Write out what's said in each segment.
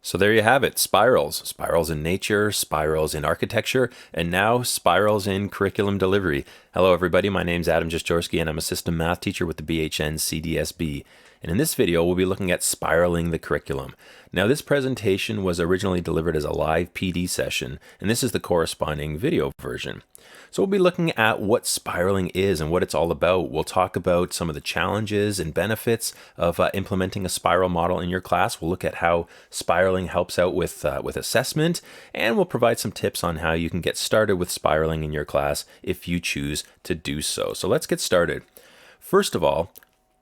So there you have it, spirals. Spirals in nature, spirals in architecture, and now spirals in curriculum delivery. Hello everybody, my name's Adam Jastorski and I'm a system math teacher with the BHN CDSB. And in this video, we'll be looking at spiraling the curriculum. Now this presentation was originally delivered as a live PD session, and this is the corresponding video version. So we'll be looking at what spiraling is and what it's all about. We'll talk about some of the challenges and benefits of implementing a spiral model in your class. We'll look at how spiraling helps out with assessment, and we'll provide some tips on how you can get started with spiraling in your class if you choose to do so. So let's get started. First of all,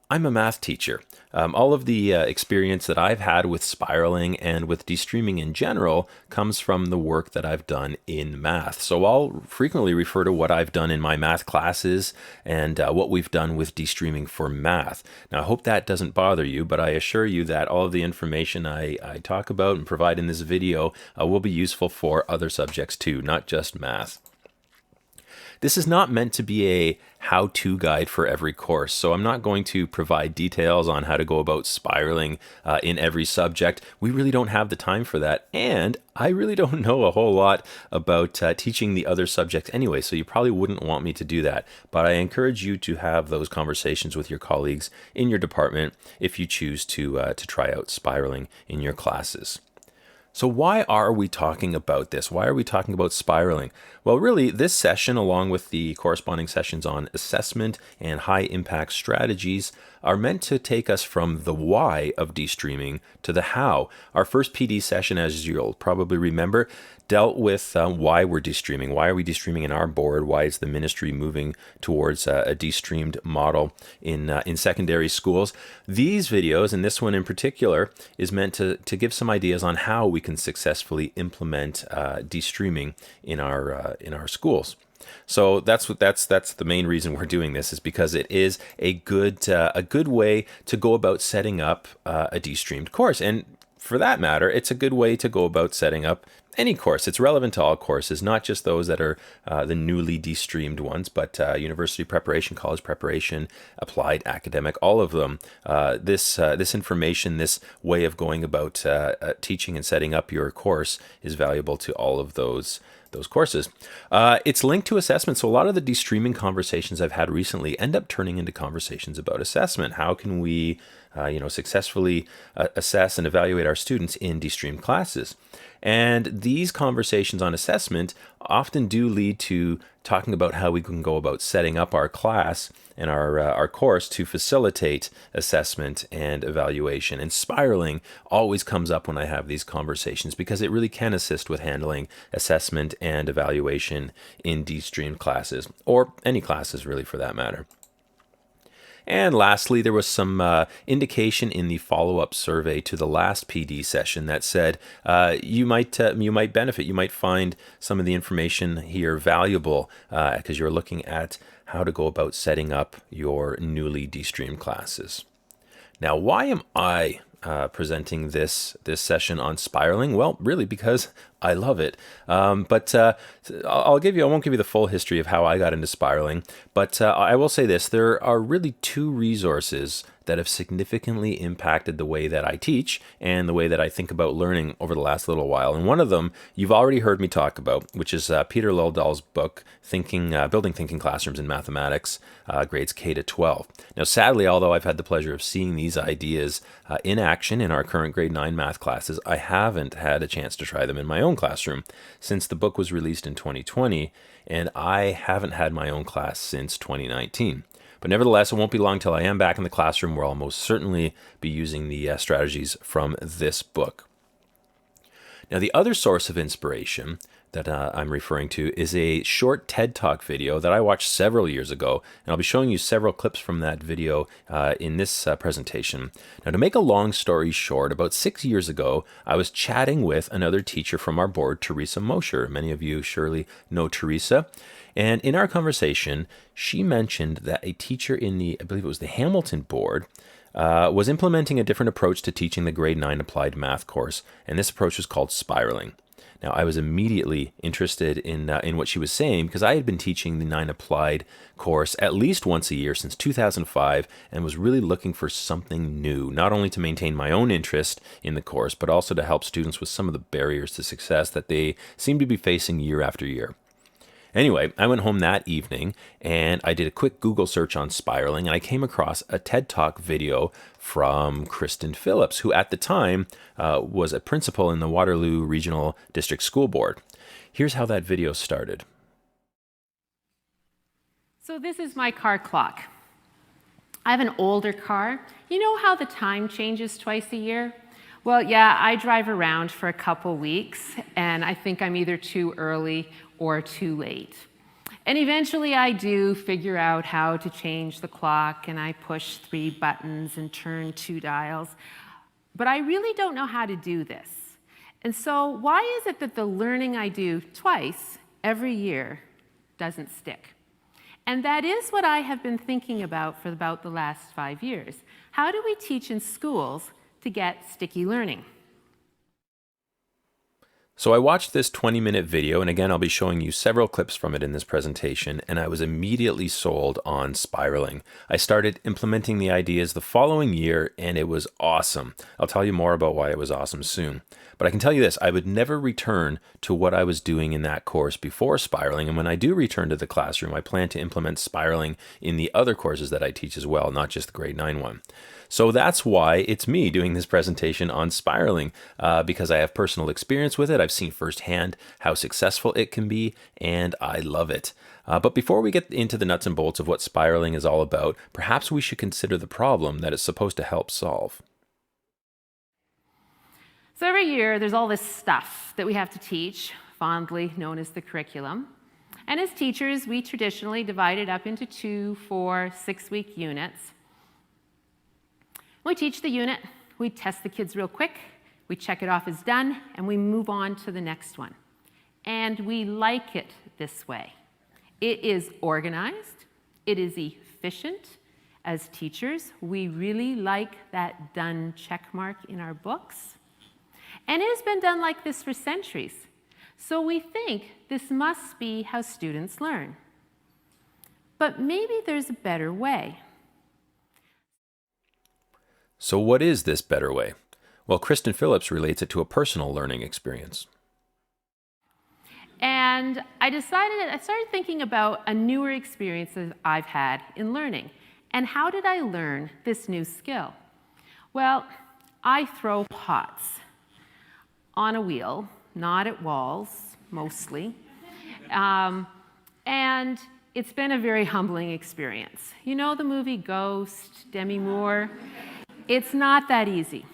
I'm a math teacher. All of the experience that I've had with spiraling and with de-streaming in general comes from the work that I've done in math. So I'll frequently refer to what I've done in my math classes and what we've done with de-streaming for math. Now, I hope that doesn't bother you, but I assure you that all of the information I talk about and provide in this video will be useful for other subjects too, not just math. This is not meant to be a how-to guide for every course, so I'm not going to provide details on how to go about spiraling in every subject. We really don't have the time for that, and I really don't know a whole lot about teaching the other subjects anyway, so you probably wouldn't want me to do that. But I encourage you to have those conversations with your colleagues in your department if you choose to try out spiraling in your classes. So why are we talking about this? Why are we talking about spiraling? Well, really, this session, along with the corresponding sessions on assessment and high-impact strategies, are meant to take us from the why of de-streaming to the how. Our first PD session, as you'll probably remember, dealt with why we're de-streaming. Why are we de-streaming in our board? Why is the ministry moving towards a de-streamed model in secondary schools? These videos, and this one in particular, is meant to give some ideas on how we can successfully implement de-streaming in our schools. So that's the main reason we're doing this, is because it is a good way to go about setting up a de-streamed course, and for that matter, it's a good way to go about setting up any course. It's relevant to all courses, not just those that are the newly de-streamed ones, but university preparation, college preparation, applied academic, all of them. This information, this way of going about teaching and setting up your course is valuable to all of those courses. It's linked to assessment. So a lot of the de-streaming conversations I've had recently end up turning into conversations about assessment. How can we successfully assess and evaluate our students in de-streamed classes? And these conversations on assessment often do lead to talking about how we can go about setting up our class and our course to facilitate assessment and evaluation. And spiraling always comes up when I have these conversations because it really can assist with handling assessment and evaluation in de-streamed classes, or any classes really for that matter. And lastly, there was some indication in the follow-up survey to the last PD session that said you might benefit. You might find some of the information here valuable because you're looking at how to go about setting up your newly de-streamed classes. Now, why am I presenting this session on spiraling? Well, really because I love it. But I won't give you the full history of how I got into spiraling, but I will say this: there are really two resources that have significantly impacted the way that I teach and the way that I think about learning over the last little while. And one of them you've already heard me talk about, which is Peter Lildahl's book, Building Thinking Classrooms in Mathematics, grades K to 12. Now, sadly, although I've had the pleasure of seeing these ideas in action in our current grade 9 math classes, I haven't had a chance to try them in my own classroom since the book was released in 2020, and I haven't had my own class since 2019. But nevertheless, it won't be long till I am back in the classroom where I'll most certainly be using the strategies from this book. Now, the other source of inspiration that I'm referring to is a short TED Talk video that I watched several years ago, and I'll be showing you several clips from that video in this presentation. Now, to make a long story short, about 6 years ago, I was chatting with another teacher from our board, Teresa Mosher. Many of you surely know Teresa. And in our conversation, she mentioned that a teacher in I believe it was the Hamilton board, was implementing a different approach to teaching the grade 9 applied math course, and this approach was called spiraling. Now, I was immediately interested in what she was saying because I had been teaching the 9 Applied course at least once a year since 2005 and was really looking for something new, not only to maintain my own interest in the course, but also to help students with some of the barriers to success that they seem to be facing year after year. Anyway, I went home that evening and I did a quick Google search on spiraling, and I came across a TED Talk video from Kristin Phillips, who at the time was a principal in the Waterloo Regional District School Board. Here's how that video started. So this is my car clock. I have an older car. You know how the time changes twice a year? Well, yeah, I drive around for a couple weeks, and I think I'm either too early or too late. And eventually I do figure out how to change the clock, and I push 3 buttons and turn 2 dials. But I really don't know how to do this. And so why is it that the learning I do twice every year doesn't stick? And that is what I have been thinking about for about the last 5 years. How do we teach in schools to get sticky learning? So I watched this 20-minute video, and again, I'll be showing you several clips from it in this presentation, and I was immediately sold on spiraling. I started implementing the ideas the following year, and it was awesome. I'll tell you more about why it was awesome soon. But I can tell you this, I would never return to what I was doing in that course before spiraling, and when I do return to the classroom, I plan to implement spiraling in the other courses that I teach as well, not just the grade 9 one. So that's why it's me doing this presentation on spiraling, because I have personal experience with it. I've seen firsthand how successful it can be, and I love it. But before we get into the nuts and bolts of what spiraling is all about, perhaps we should consider the problem that it's supposed to help solve. So every year there's all this stuff that we have to teach, fondly known as the curriculum. And as teachers, we traditionally divide it up into 2, 4, 6-week units. We teach the unit, we test the kids real quick, we check it off as done, and we move on to the next one. And we like it this way. It is organized, it is efficient. As teachers, we really like that done check mark in our books. And it has been done like this for centuries. So we think this must be how students learn. But maybe there's a better way. So what is this better way? Well, Kristin Phillips relates it to a personal learning experience. And I started thinking about a newer experience that I've had in learning. And how did I learn this new skill? Well, I throw pots on a wheel, not at walls, mostly. And it's been a very humbling experience. You know the movie Ghost, Demi Moore? It's not that easy.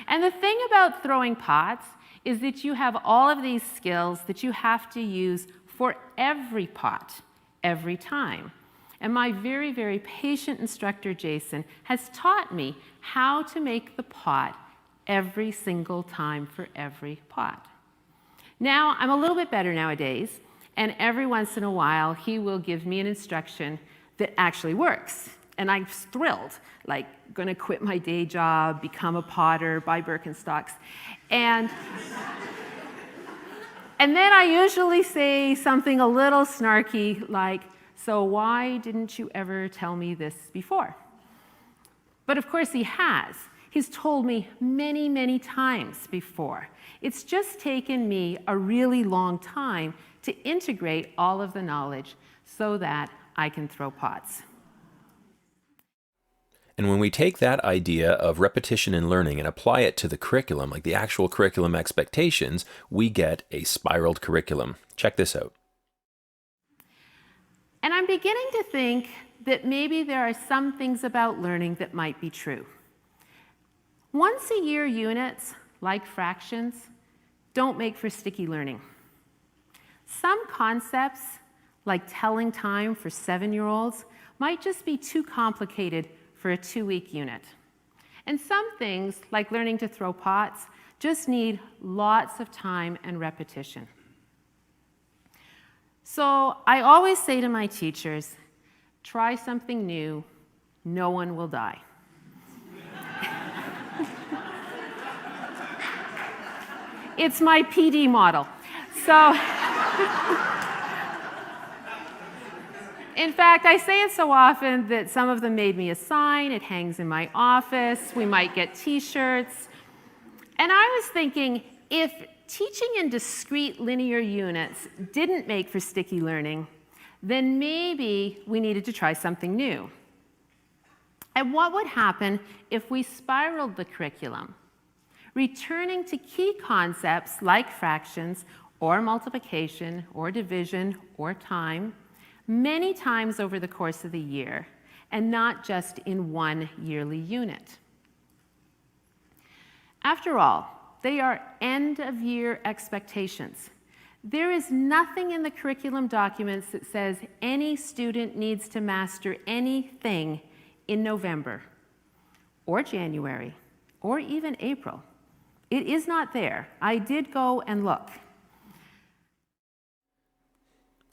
And the thing about throwing pots is that you have all of these skills that you have to use for every pot, every time. And my very, very patient instructor, Jason, has taught me how to make the pot every single time for every pot. Now, I'm a little bit better nowadays, and every once in a while, he will give me an instruction that actually works. And I'm thrilled, like, gonna quit my day job, become a potter, buy Birkenstocks. And then I usually say something a little snarky like, so why didn't you ever tell me this before? But of course he has. He's told me many, many times before. It's just taken me a really long time to integrate all of the knowledge so that I can throw pots. And when we take that idea of repetition and learning and apply it to the curriculum, like the actual curriculum expectations, we get a spiraled curriculum. Check this out. And I'm beginning to think that maybe there are some things about learning that might be true. Once a year units, like fractions, don't make for sticky learning. Some concepts, like telling time for 7-year-olds, might just be too complicated for a 2-week unit. And some things, like learning to throw pots, just need lots of time and repetition. So I always say to my teachers, try something new, no one will die. It's my PD model. So, in fact, I say it so often that some of them made me a sign. It hangs in my office. We might get t-shirts. And I was thinking, if teaching in discrete linear units didn't make for sticky learning, then maybe we needed to try something new. And what would happen if we spiraled the curriculum, returning to key concepts like fractions or multiplication or division or time many times over the course of the year, and not just in one yearly unit? After all, they are end-of-year expectations. There is nothing in the curriculum documents that says any student needs to master anything in November, or January, or even April. It is not there. I did go and look.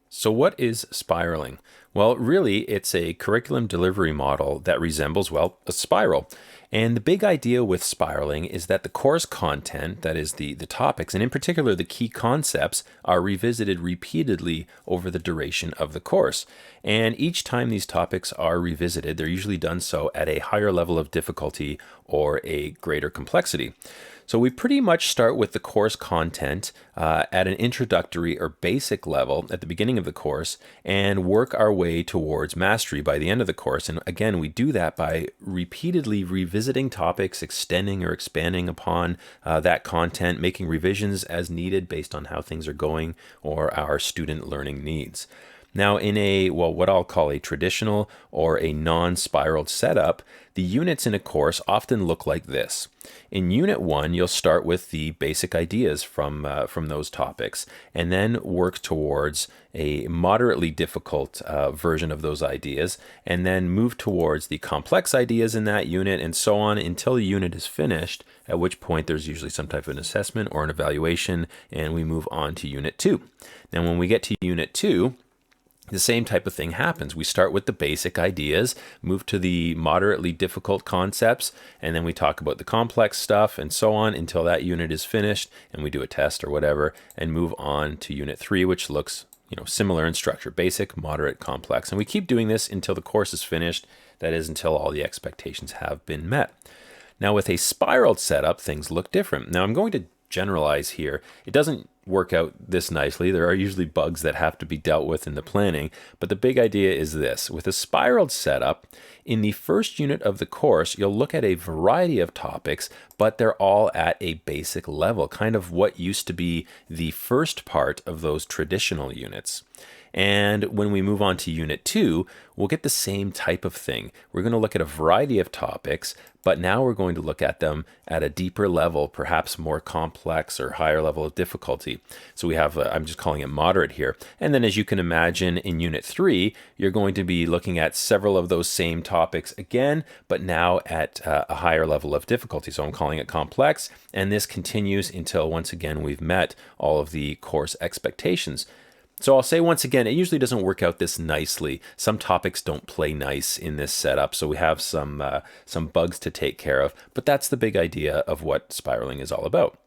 So what is spiraling? Well, really, it's a curriculum delivery model that resembles, well, a spiral. And the big idea with spiraling is that the course content, that is the topics, and in particular the key concepts, are revisited repeatedly over the duration of the course. And each time these topics are revisited, they're usually done so at a higher level of difficulty or a greater complexity. So we pretty much start with the course content at an introductory or basic level at the beginning of the course and work our way towards mastery by the end of the course. And again, we do that by repeatedly revisiting topics, extending or expanding upon that content, making revisions as needed based on how things are going or our student learning needs. Now, in a, well, what I'll call a traditional or a non-spiraled setup, the units in a course often look like this. In Unit 1, you'll start with the basic ideas from those topics, and then work towards a moderately difficult version of those ideas, and then move towards the complex ideas in that unit, and so on until the unit is finished, at which point there's usually some type of an assessment or an evaluation, and we move on to Unit 2. Now, when we get to Unit 2, the same type of thing happens. We start with the basic ideas, move to the moderately difficult concepts, and then we talk about the complex stuff and so on until that unit is finished and we do a test or whatever and move on to Unit 3, which looks, similar in structure: basic, moderate, complex. And we keep doing this until the course is finished, that is, until all the expectations have been met. Now, with a spiraled setup, things look different. Now, I'm going to generalize here. It doesn't work out this nicely. There are usually bugs that have to be dealt with in the planning, but the big idea is this. With a spiraled setup, in the first unit of the course, you'll look at a variety of topics, but they're all at a basic level, kind of what used to be the first part of those traditional units. And when we move on to Unit 2, we'll get the same type of thing. We're going to look at a variety of topics, but now we're going to look at them at a deeper level, perhaps more complex or higher level of difficulty. So we have, I'm just calling it moderate here. And then, as you can imagine, in Unit 3, you're going to be looking at several of those same topics again, but now at a higher level of difficulty. So I'm calling it complex. And this continues until, once again, we've met all of the course expectations. So I'll say once again, it usually doesn't work out this nicely. Some topics don't play nice in this setup, so we have some bugs to take care of, but that's the big idea of what spiraling is all about.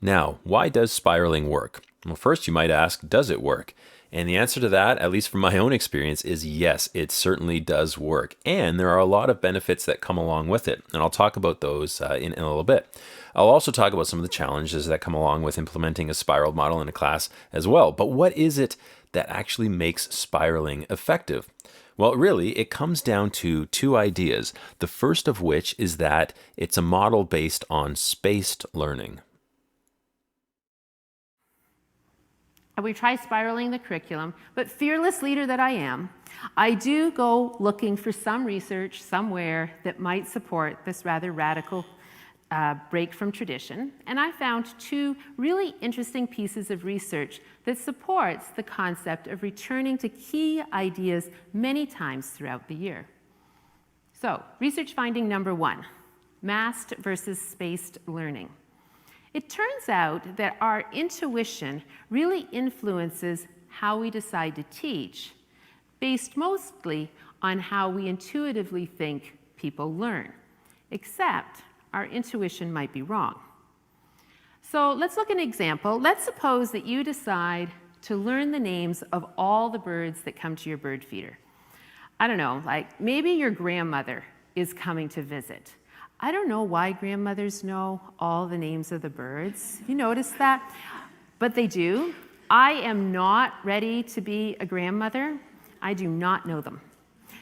Now, why does spiraling work? Well, first you might ask, does it work? And the answer to that, at least from my own experience, is yes, it certainly does work. And there are a lot of benefits that come along with it. And I'll talk about those in a little bit. I'll also talk about some of the challenges that come along with implementing a spiraled model in a class as well. But what is it that actually makes spiraling effective? Well, really, it comes down to two ideas. The first of which is that it's a model based on spaced learning. We try spiraling the curriculum, but fearless leader that I am, I do go looking for some research somewhere that might support this rather radical break from tradition. And I found two really interesting pieces of research that supports the concept of returning to key ideas many times throughout the year. So, research finding number 1, massed versus spaced learning. It turns out that our intuition really influences how we decide to teach, based mostly on how we intuitively think people learn, except our intuition might be wrong. So let's look at an example. Let's suppose that you decide to learn the names of all the birds that come to your bird feeder. I don't know, like maybe your grandmother is coming to visit. I don't know why grandmothers know all the names of the birds. Have you noticed that? But they do. I am not ready to be a grandmother. I do not know them.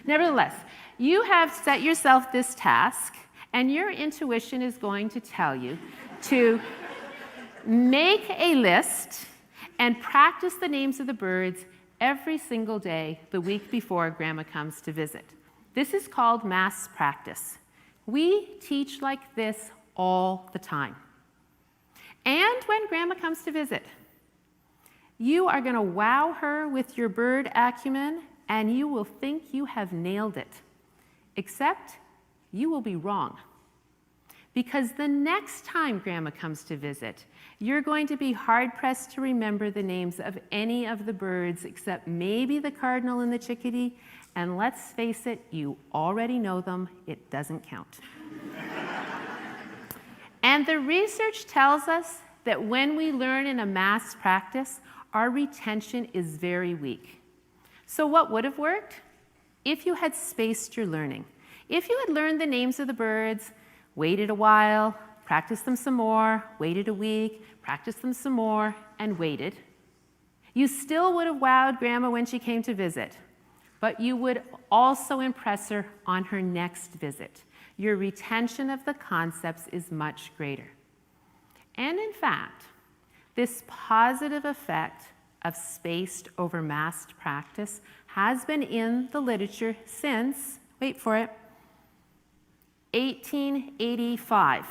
Nevertheless, you have set yourself this task, and your intuition is going to tell you to make a list and practice the names of the birds every single day the week before Grandma comes to visit. This is called mass practice. We teach like this all the time. And when Grandma comes to visit, you are going to wow her with your bird acumen, and you will think you have nailed it. Except you will be wrong. Because the next time Grandma comes to visit, you're going to be hard-pressed to remember the names of any of the birds except maybe the cardinal and the chickadee, and let's face it, you already know them. It doesn't count. And the research tells us that when we learn in a mass practice, our retention is very weak. So what would have worked? If you had spaced your learning. If you had learned the names of the birds, waited a while, practiced them some more, waited a week, practiced them some more, and waited, you still would have wowed Grandma when she came to visit, but you would also impress her on her next visit. Your retention of the concepts is much greater. And in fact, this positive effect of spaced over massed practice has been in the literature since, wait for it, 1885.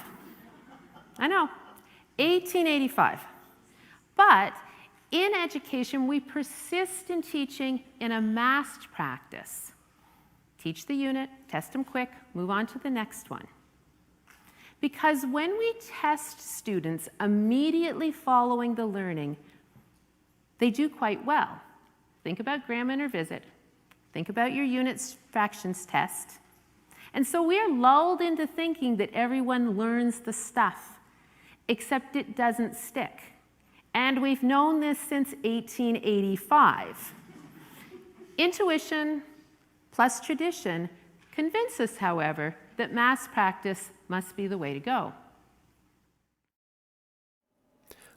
I know, 1885. But in education, we persist in teaching in a massed practice. Teach the unit, test them quick, move on to the next one. Because when we test students immediately following the learning, they do quite well. Think about Grandma and her visit. Think about your unit's fractions test. And so we are lulled into thinking that everyone learns the stuff, except it doesn't stick. And we've known this since 1885. Intuition plus tradition convince us, however, that mass practice must be the way to go.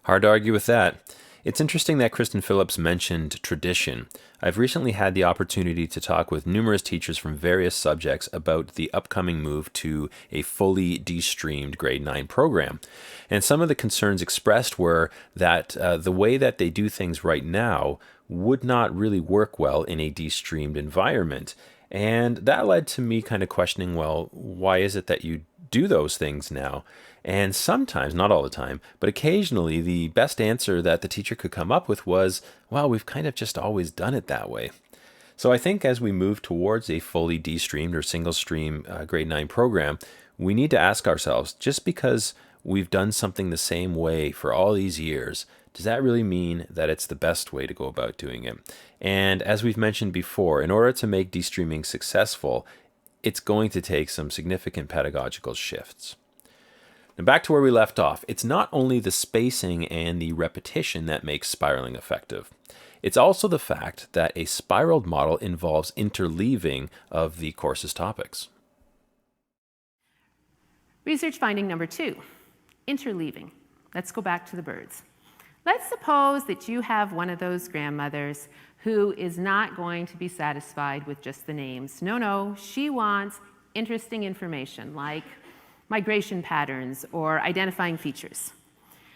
Hard to argue with that. It's interesting that Kristin Phillips mentioned tradition. I've recently had the opportunity to talk with numerous teachers from various subjects about the upcoming move to a fully de-streamed grade 9 program. And some of the concerns expressed were that the way that they do things right now would not really work well in a de-streamed environment. And that led to me kind of questioning, well, why is it that you do those things now? And sometimes, not all the time, but occasionally the best answer that the teacher could come up with was, well, we've kind of just always done it that way. So I think as we move towards a fully de-streamed or single stream grade 9 program, we need to ask ourselves, just because we've done something the same way for all these years, does that really mean that it's the best way to go about doing it? And as we've mentioned before, in order to make de-streaming successful, it's going to take some significant pedagogical shifts. Now back to where we left off, it's not only the spacing and the repetition that makes spiraling effective. It's also the fact that a spiraled model involves interleaving of the course's topics. Research finding number 2, interleaving. Let's go back to the birds. Let's suppose that you have one of those grandmothers who is not going to be satisfied with just the names. No, she wants interesting information like migration patterns or identifying features.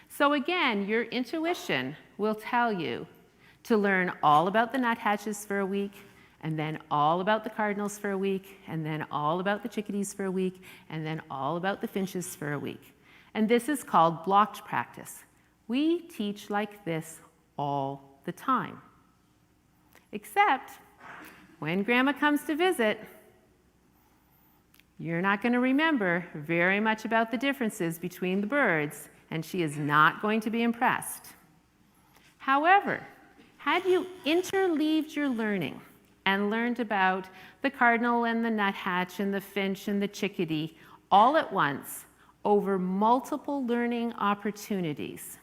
So again, your intuition will tell you to learn all about the nuthatches for a week, and then all about the cardinals for a week, and then all about the chickadees for a week, and then all about the finches for a week. And this is called blocked practice. We teach like this all the time. Except when Grandma comes to visit, you're not going to remember very much about the differences between the birds, and she is not going to be impressed. However, had you interleaved your learning and learned about the cardinal and the nuthatch and the finch and the chickadee all at once over multiple learning opportunities,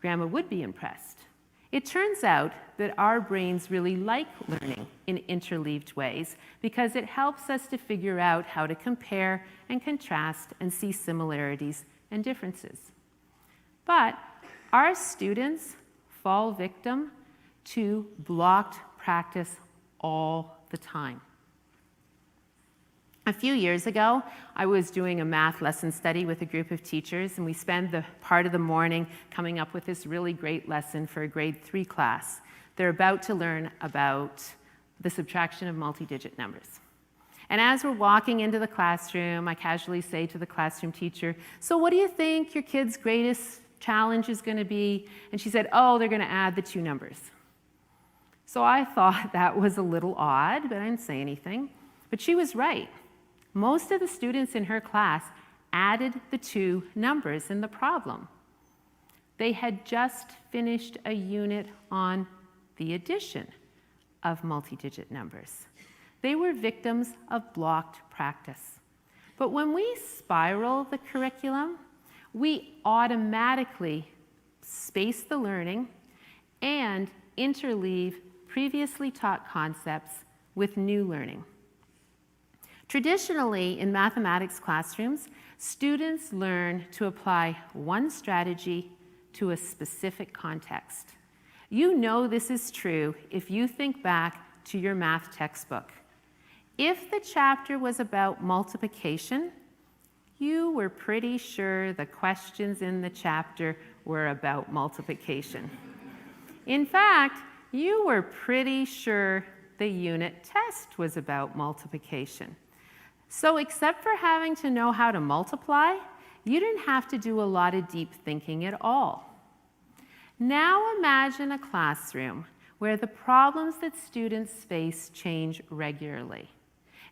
Grandma would be impressed. It turns out that our brains really like learning in interleaved ways because it helps us to figure out how to compare and contrast and see similarities and differences. But our students fall victim to blocked practice all the time. A few years ago, I was doing a math lesson study with a group of teachers, and we spent the part of the morning coming up with this really great lesson for a grade 3 class. They're about to learn about the subtraction of multi-digit numbers. And as we're walking into the classroom, I casually say to the classroom teacher, "So what do you think your kid's greatest challenge is going to be?" And she said, "Oh, they're going to add the 2 numbers." So I thought that was a little odd, but I didn't say anything. But she was right. Most of the students in her class added the 2 numbers in the problem. They had just finished a unit on the addition of multi-digit numbers. They were victims of blocked practice. But when we spiral the curriculum, we automatically space the learning and interleave previously taught concepts with new learning. Traditionally, in mathematics classrooms, students learn to apply one strategy to a specific context. You know this is true if you think back to your math textbook. If the chapter was about multiplication, you were pretty sure the questions in the chapter were about multiplication. In fact, you were pretty sure the unit test was about multiplication. So except for having to know how to multiply, you didn't have to do a lot of deep thinking at all. Now imagine a classroom where the problems that students face change regularly,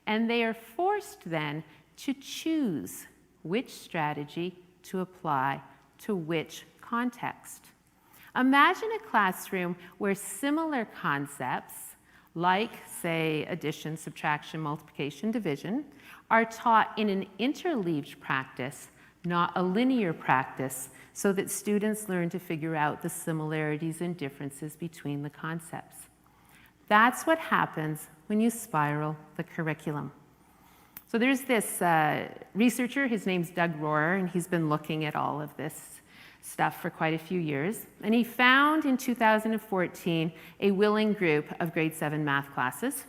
and they are forced then to choose which strategy to apply to which context. Imagine a classroom where similar concepts, like, say, addition, subtraction, multiplication, division, are taught in an interleaved practice, not a linear practice, so that students learn to figure out the similarities and differences between the concepts. That's what happens when you spiral the curriculum. So there's this researcher, his name's Doug Rohrer, and he's been looking at all of this stuff for quite a few years. And he found in 2014 a willing group of grade 7 math classes,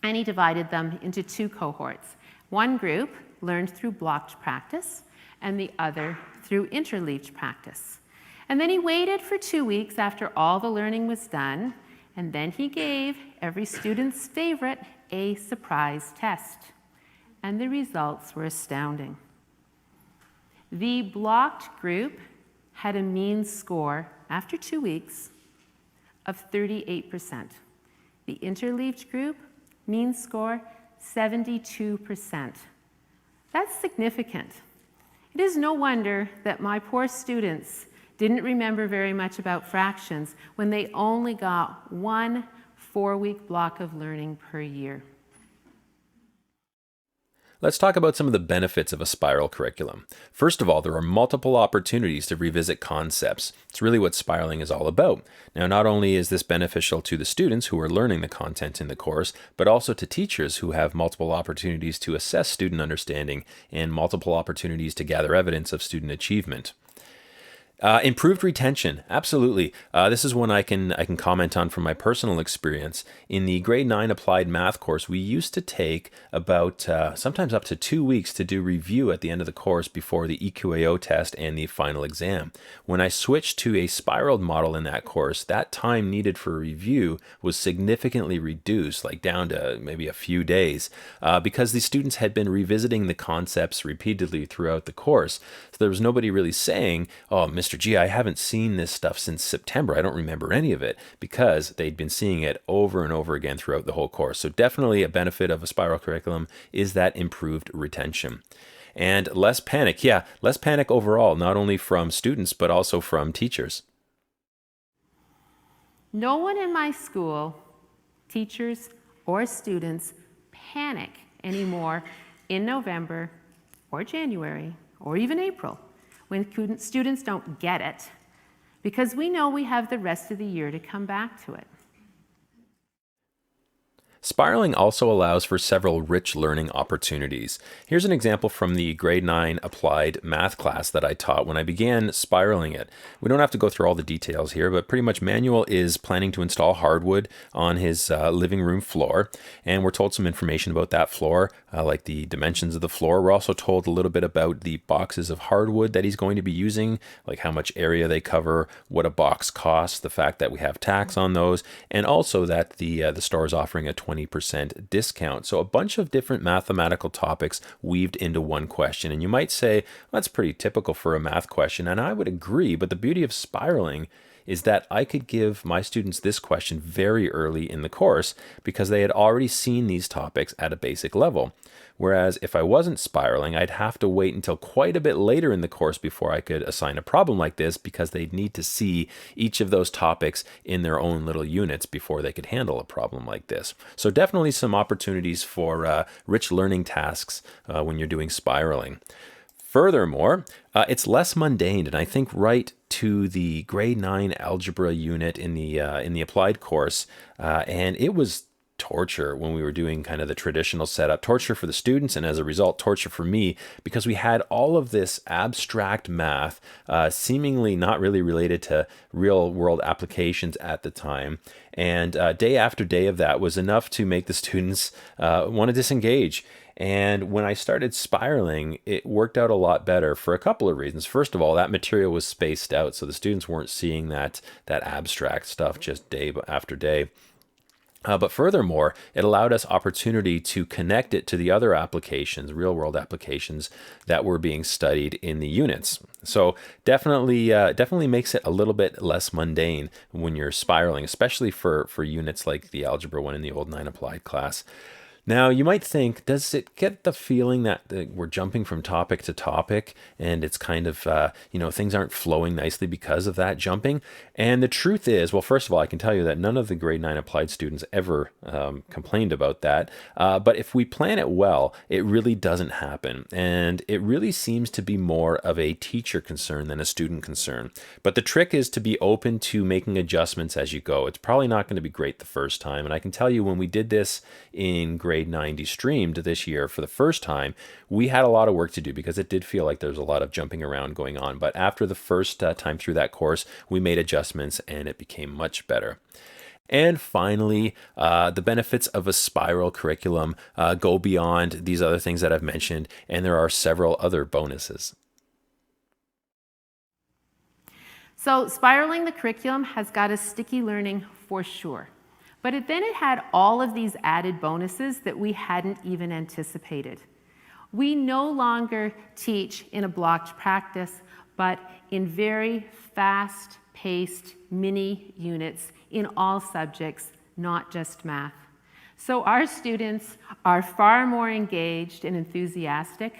and he divided them into 2 cohorts. One group learned through blocked practice, and the other through interleaved practice. And then he waited for 2 weeks after all the learning was done, and then he gave every student's favorite a surprise test. And the results were astounding. The blocked group had a mean score after 2 weeks of 38%. The interleaved group, mean score, 72%. That's significant. It is no wonder that my poor students didn't remember very much about fractions when they only got 1 4-week block of learning per year. Let's talk about some of the benefits of a spiral curriculum. First of all, there are multiple opportunities to revisit concepts. It's really what spiraling is all about. Now, not only is this beneficial to the students who are learning the content in the course, but also to teachers who have multiple opportunities to assess student understanding and multiple opportunities to gather evidence of student achievement. Improved retention, absolutely. This is one I can comment on from my personal experience. In the grade 9 applied math course, we used to take about sometimes up to 2 weeks to do review at the end of the course before the EQAO test and the final exam. When I switched to a spiraled model in that course, that time needed for review was significantly reduced, like down to maybe a few days, because the students had been revisiting the concepts repeatedly throughout the course. So there was nobody really saying, "Oh, Mr. G, I haven't seen this stuff since September. I don't remember any of it," because they'd been seeing it over and over again throughout the whole course. So definitely a benefit of a spiral curriculum is that improved retention. And less panic. Yeah, less panic overall, not only from students, but also from teachers. No one in my school, teachers or students, panic anymore in November or January, or even April, when students don't get it, because we know we have the rest of the year to come back to it. Spiraling also allows for several rich learning opportunities. Here's an example from the grade 9 applied math class that I taught when I began spiraling it. We don't have to go through all the details here, but pretty much Manuel is planning to install hardwood on his living room floor, and we're told some information about that floor, like the dimensions of the floor. We're also told a little bit about the boxes of hardwood that he's going to be using, like how much area they cover, what a box costs, the fact that we have tax on those, and also that the store is offering a 20% discount. So a bunch of different mathematical topics weaved into one question. And you might say, well, that's pretty typical for a math question. And I would agree, but the beauty of spiraling is that I could give my students this question very early in the course because they had already seen these topics at a basic level. Whereas if I wasn't spiraling, I'd have to wait until quite a bit later in the course before I could assign a problem like this, because they'd need to see each of those topics in their own little units before they could handle a problem like this. So definitely some opportunities for rich learning tasks when you're doing spiraling. Furthermore, it's less mundane, and I think right to the grade 9 algebra unit in the applied course, and it was torture when we were doing kind of the traditional setup, torture for the students, and as a result, torture for me, because we had all of this abstract math, seemingly not really related to real world applications at the time. And day after day of that was enough to make the students want to disengage. And when I started spiraling, it worked out a lot better for a couple of reasons. First of all, that material was spaced out, so the students weren't seeing that abstract stuff just day after day. But furthermore, it allowed us opportunity to connect it to the other applications, real-world applications that were being studied in the units. So definitely makes it a little bit less mundane when you're spiraling, especially for units like the algebra one in the old 9 applied class. Now, you might think, does it get the feeling that we're jumping from topic to topic and it's kind of, things aren't flowing nicely because of that jumping? And the truth is, well, first of all, I can tell you that none of the grade 9 applied students ever complained about that. But if we plan it well, it really doesn't happen. And it really seems to be more of a teacher concern than a student concern. But the trick is to be open to making adjustments as you go. It's probably not going to be great the first time. And I can tell you, when we did this in grade 90 streamed this year for the first time, we had a lot of work to do because it did feel like there's a lot of jumping around going on. But after the first time through that course, we made adjustments and it became much better. And finally, the benefits of a spiral curriculum go beyond these other things that I've mentioned, and there are several other bonuses. So spiraling the curriculum has got us sticky learning for sure. But then it had all of these added bonuses that we hadn't even anticipated. We no longer teach in a blocked practice, but in very fast-paced mini units in all subjects, not just math. So our students are far more engaged and enthusiastic.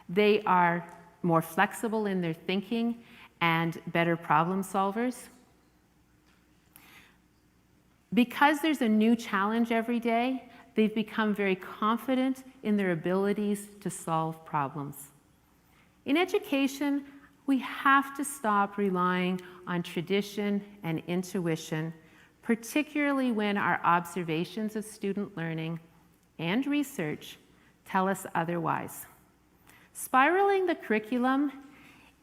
They are more flexible in their thinking and better problem solvers. Because there's a new challenge every day, they've become very confident in their abilities to solve problems. In education, we have to stop relying on tradition and intuition, particularly when our observations of student learning and research tell us otherwise. Spiraling the curriculum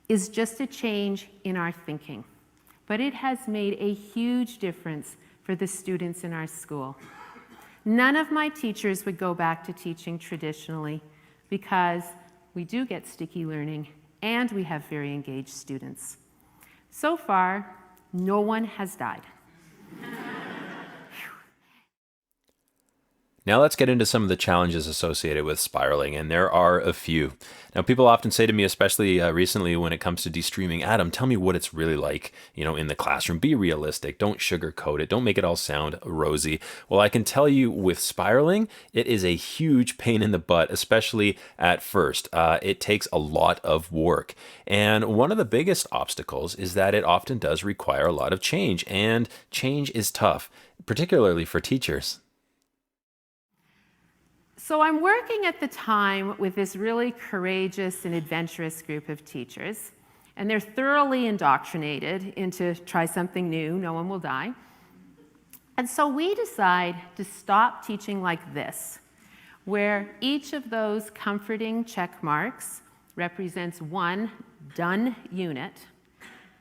is just a change in our thinking, but it has made a huge difference for the students in our school. None of my teachers would go back to teaching traditionally because we do get sticky learning and we have very engaged students. So far, no one has died. Now let's get into some of the challenges associated with spiraling, and there are a few. Now, people often say to me, especially recently when it comes to de-streaming, Adam, tell me what it's really like, in the classroom. Be realistic. Don't sugarcoat it. Don't make it all sound rosy. Well, I can tell you with spiraling, it is a huge pain in the butt, especially at first. It takes a lot of work. And one of the biggest obstacles is that it often does require a lot of change, and change is tough, particularly for teachers. So I'm working at the time with this really courageous and adventurous group of teachers, and they're thoroughly indoctrinated into try something new, no one will die. And so we decide to stop teaching like this, where each of those comforting check marks represents one done unit,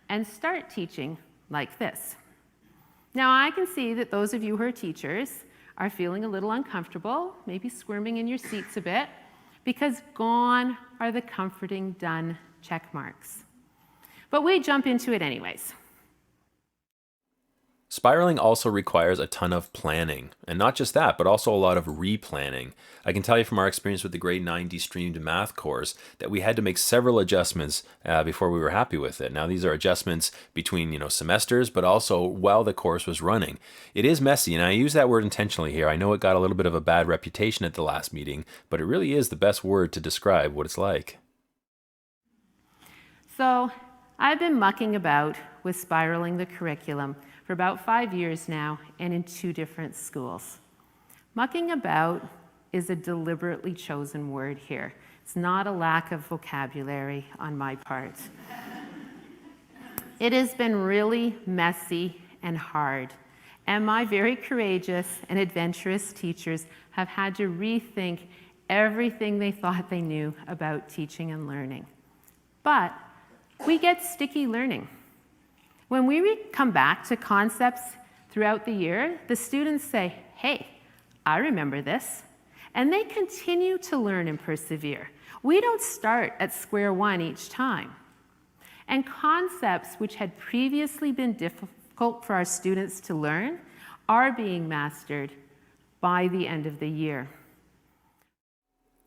and start teaching like this. Now I can see that those of you who are teachers are feeling a little uncomfortable, maybe squirming in your seats a bit, because gone are the comforting done check marks. But we jump into it anyways. Spiraling also requires a ton of planning, and not just that, but also a lot of replanning. I can tell you from our experience with the grade 9 streamed math course that we had to make several adjustments before we were happy with it. Now these are adjustments between semesters, but also while the course was running. It is messy, and I use that word intentionally here. I know it got a little bit of a bad reputation at the last meeting, but it really is the best word to describe what it's like. So I've been mucking about with spiraling the curriculum for about 5 years now, and in 2 different schools. Mucking about is a deliberately chosen word here. It's not a lack of vocabulary on my part. It has been really messy and hard, and my very courageous and adventurous teachers have had to rethink everything they thought they knew about teaching and learning. But we get sticky learning. When we come back to concepts throughout the year, the students say, hey, I remember this. And they continue to learn and persevere. We don't start at square one each time. And concepts which had previously been difficult for our students to learn are being mastered by the end of the year.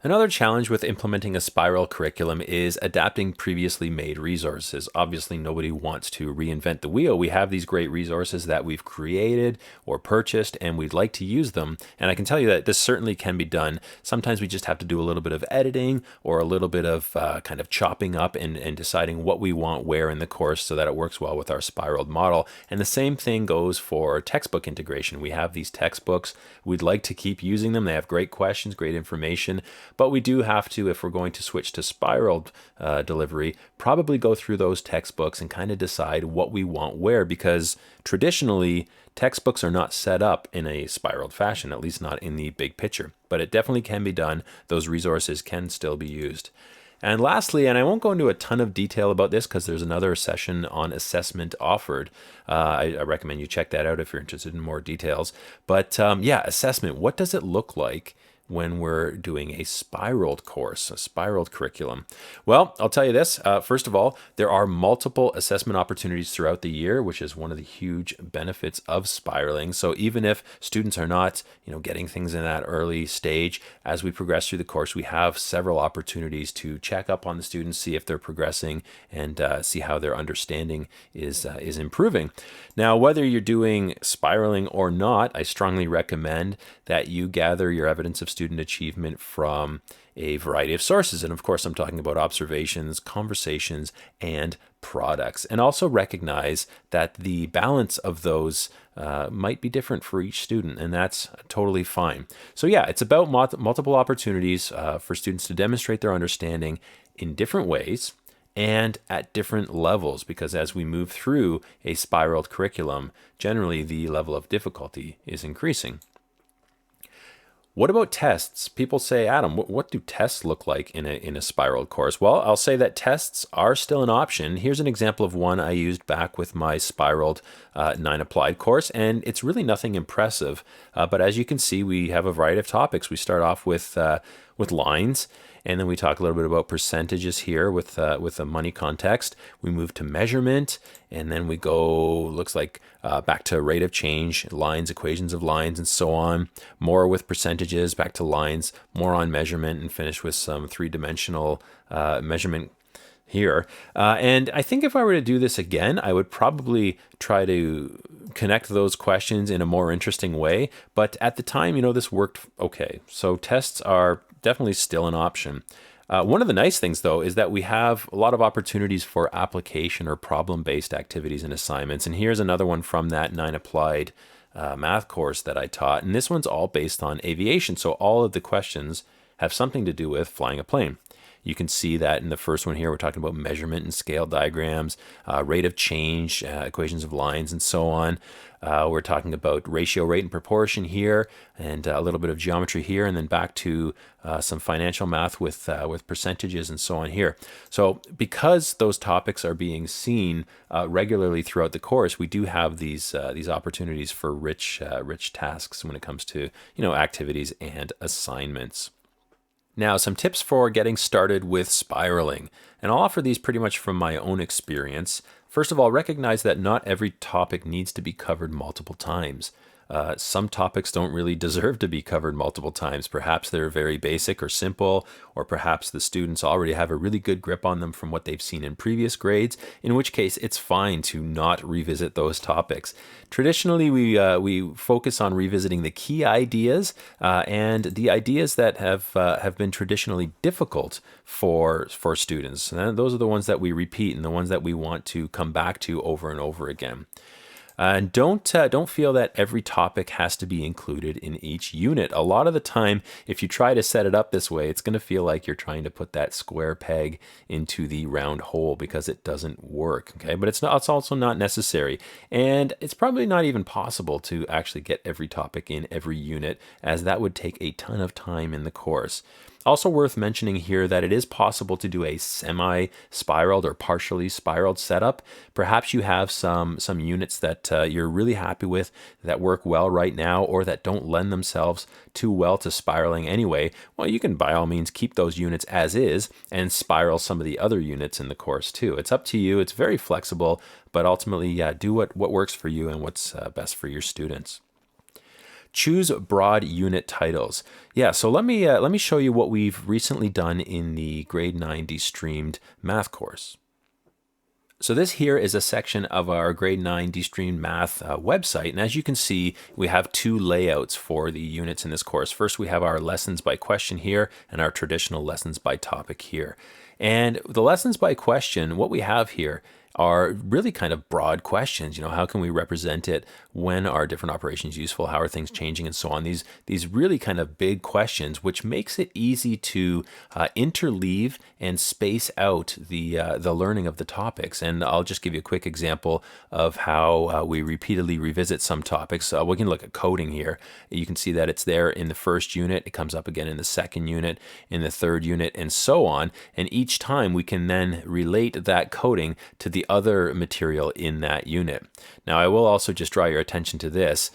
Another challenge with implementing a spiral curriculum is adapting previously made resources. Obviously, nobody wants to reinvent the wheel. We have these great resources that we've created or purchased, and we'd like to use them. And I can tell you that this certainly can be done. Sometimes we just have to do a little bit of editing or a little bit of kind of chopping up and deciding what we want where in the course so that it works well with our spiraled model. And the same thing goes for textbook integration. We have these textbooks. We'd like to keep using them. They have great questions, great information. But we do have to, if we're going to switch to spiraled delivery, probably go through those textbooks and kind of decide what we want where, because traditionally, textbooks are not set up in a spiraled fashion, at least not in the big picture. But it definitely can be done. Those resources can still be used. And lastly, and I won't go into a ton of detail about this because there's another session on assessment offered. I recommend you check that out if you're interested in more details. But yeah, assessment, what does it look like when we're doing a spiraled course, a spiraled curriculum? Well, I'll tell you this. First of all, there are multiple assessment opportunities throughout the year, which is one of the huge benefits of spiraling. So even if students are not, getting things in that early stage, as we progress through the course, we have several opportunities to check up on the students, see if they're progressing, and see how their understanding is improving. Now, whether you're doing spiraling or not, I strongly recommend that you gather your evidence of student achievement from a variety of sources. And of course, I'm talking about observations, conversations, and products. And also recognize that the balance of those might be different for each student, and that's totally fine. So yeah, it's about multiple opportunities for students to demonstrate their understanding in different ways and at different levels, because as we move through a spiraled curriculum, generally the level of difficulty is increasing. What about tests? People say, Adam, what do tests look like in a spiraled course? Well, I'll say that tests are still an option. Here's an example of one I used back with my spiraled 9 applied course, and it's really nothing impressive. But as you can see, we have a variety of topics. We start off with lines, and then we talk a little bit about percentages here with a money context. We move to measurement, and then we go, looks like back to rate of change, lines, equations of lines, and so on. More with percentages, back to lines, more on measurement, and finish with some 3-dimensional measurement here. And I think if I were to do this again, I would probably try to connect those questions in a more interesting way. But at the time, this worked okay. So tests are definitely still an option. One of the nice things, though, is that we have a lot of opportunities for application or problem-based activities and assignments. And here's another one from that 9 applied math course that I taught. And this one's all based on aviation. So all of the questions have something to do with flying a plane. You can see that in the first one here, we're talking about measurement and scale diagrams, rate of change, equations of lines, and so on. We're talking about ratio, rate, and proportion here, and a little bit of geometry here, and then back to some financial math with percentages and so on here. So because those topics are being seen regularly throughout the course, we do have these opportunities for rich tasks when it comes to activities and assignments. Now, some tips for getting started with spiraling, and I'll offer these pretty much from my own experience. First of all, recognize that not every topic needs to be covered multiple times. Some topics don't really deserve to be covered multiple times. Perhaps they're very basic or simple, or perhaps the students already have a really good grip on them from what they've seen in previous grades, in which case it's fine to not revisit those topics. Traditionally, we focus on revisiting the key ideas and the ideas that have been traditionally difficult for students. And those are the ones that we repeat and the ones that we want to come back to over and over again. And don't feel that every topic has to be included in each unit. A lot of the time, if you try to set it up this way, it's going to feel like you're trying to put that square peg into the round hole because it doesn't work. Okay, but it's also not necessary, and it's probably not even possible to actually get every topic in every unit, as that would take a ton of time in the course. Also worth mentioning here that it is possible to do a semi-spiraled or partially spiraled setup. Perhaps you have some units that you're really happy with that work well right now, or that don't lend themselves too well to spiraling anyway. Well, you can by all means keep those units as is and spiral some of the other units in the course too. It's up to you. It's very flexible, but ultimately, do what works for you and what's best for your students. Choose broad unit titles. Yeah, so let me show you what we've recently done in the grade 9 de-streamed math course. So this here is a section of our grade 9 de-streamed math website, and as you can see, we have two layouts for the units in this course. First, we have our lessons by question here and our traditional lessons by topic here. And the lessons by question, what we have here are really kind of broad questions. How can we represent it? When are different operations useful? How are things changing? And so on. These really kind of big questions, which makes it easy to interleave and space out the learning of the topics. And I'll just give you a quick example of how we repeatedly revisit some topics. We can look at coding here. You can see that it's there in the first unit. It comes up again in the second unit, in the third unit, and so on. And each time we can then relate that coding to the other material in that unit. Now, I will also just draw your attention to this.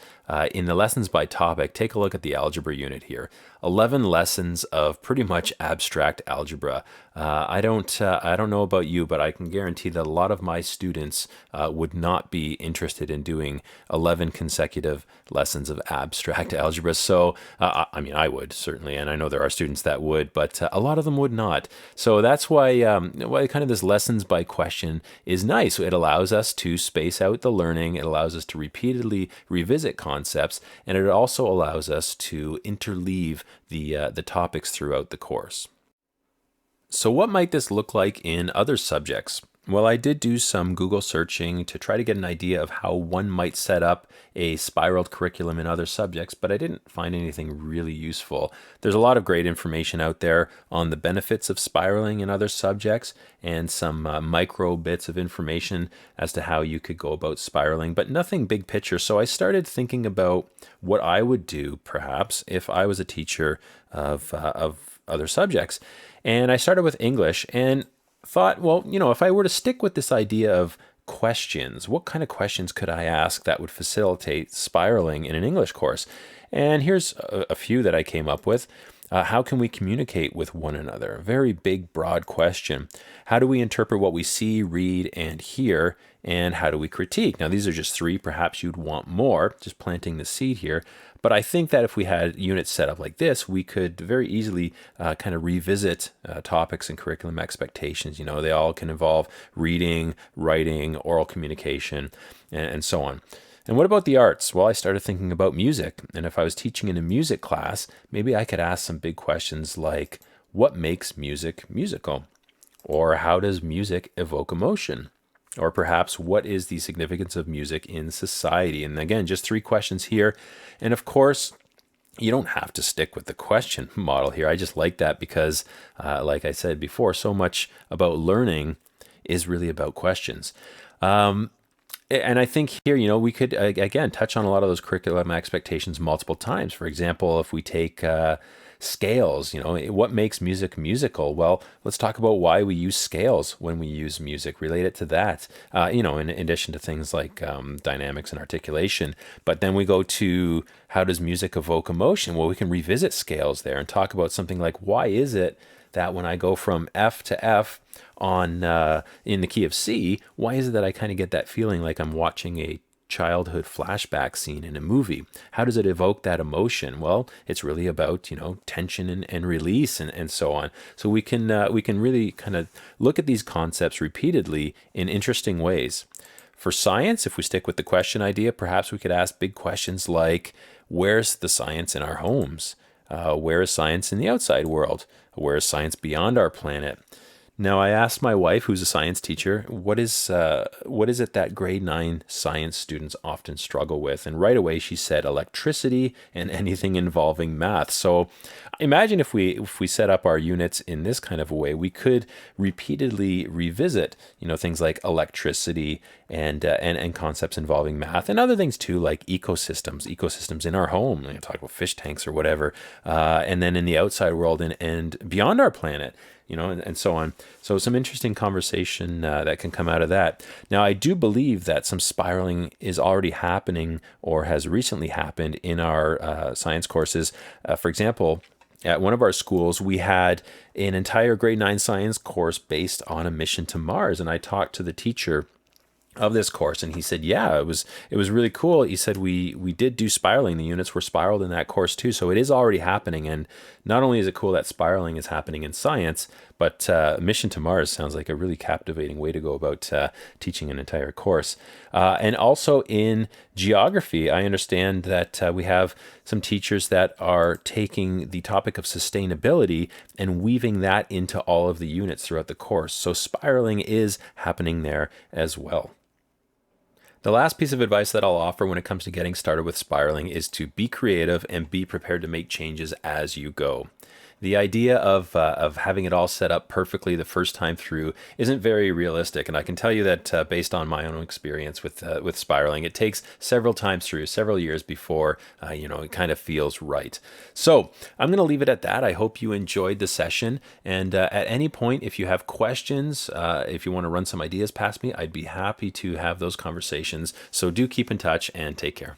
In the lessons by topic, take a look at the algebra unit here. 11 lessons of pretty much abstract algebra. I don't know about you, but I can guarantee that a lot of my students would not be interested in doing 11 consecutive lessons of abstract algebra. So, I mean, I would certainly, and I know there are students that would, but a lot of them would not. So that's why kind of this lessons by question is nice. It allows us to space out the learning. It allows us to repeatedly revisit concepts, and it also allows us to interleave the topics throughout the course. So what might this look like in other subjects? Well, I did do some Google searching to try to get an idea of how one might set up a spiraled curriculum in other subjects, but I didn't find anything really useful. There's a lot of great information out there on the benefits of spiraling in other subjects and some micro bits of information as to how you could go about spiraling, but nothing big picture. So I started thinking about what I would do, perhaps, if I was a teacher of other subjects. And I started with English and thought, well, if I were to stick with this idea of questions, what kind of questions could I ask that would facilitate spiraling in an English course? And here's a few that I came up with. How can we communicate with one another? A very big, broad question. How do we interpret what we see, read, and hear? And how do we critique? Now, these are just three. Perhaps you'd want more, just planting the seed here. But I think that if we had units set up like this, we could very easily kind of revisit topics and curriculum expectations. They all can involve reading, writing, oral communication, and so on. And what about the arts? Well, I started thinking about music. And if I was teaching in a music class, maybe I could ask some big questions like, what makes music musical? Or how does music evoke emotion? Or perhaps, what is the significance of music in society? And again, just 3 questions here. And of course, you don't have to stick with the question model here. I just like that because, like I said before, so much about learning is really about questions. And I think here, we could, again, touch on a lot of those curriculum expectations multiple times. For example, if we take scales, what makes music musical? Well, let's talk about why we use scales when we use music, relate it to that, in addition to things like dynamics and articulation. But then we go to, how does music evoke emotion? Well, we can revisit scales there and talk about something like, why is it that when I go from F to F on in the key of C, why is it that I kind of get that feeling like I'm watching a childhood flashback scene in a movie? How does it evoke that emotion? Well, it's really about, tension and release and so on. So we can really kind of look at these concepts repeatedly in interesting ways. For science, if we stick with the question idea, perhaps we could ask big questions like, where's the science in our homes? Where is science in the outside world? Where is science beyond our planet? Now, I asked my wife, who's a science teacher, what is it that grade 9 science students often struggle with? And right away, she said electricity and anything involving math. So imagine if we set up our units in this kind of a way, we could repeatedly revisit, things like electricity and concepts involving math, and other things too, like ecosystems in our home. Talk about fish tanks or whatever, and then in the outside world and beyond our planet. And so on. So some interesting conversation that can come out of that. Now, I do believe that some spiraling is already happening or has recently happened in our science courses. For example, at one of our schools, we had an entire grade 9 science course based on a mission to Mars. And I talked to the teacher of this course, and he said, yeah, it was really cool. He said we did do spiraling. The units were spiraled in that course too, so it is already happening. And not only is it cool that spiraling is happening in science, but Mission to Mars sounds like a really captivating way to go about teaching an entire course. And also in geography, I understand that we have some teachers that are taking the topic of sustainability and weaving that into all of the units throughout the course. So spiraling is happening there as well. The last piece of advice that I'll offer when it comes to getting started with spiraling is to be creative and be prepared to make changes as you go. The idea of having it all set up perfectly the first time through isn't very realistic, and I can tell you that based on my own experience with spiraling, it takes several times through, several years before it kind of feels right. So I'm going to leave it at that. I hope you enjoyed the session, and at any point, if you have questions, if you want to run some ideas past me, I'd be happy to have those conversations. So do keep in touch and take care.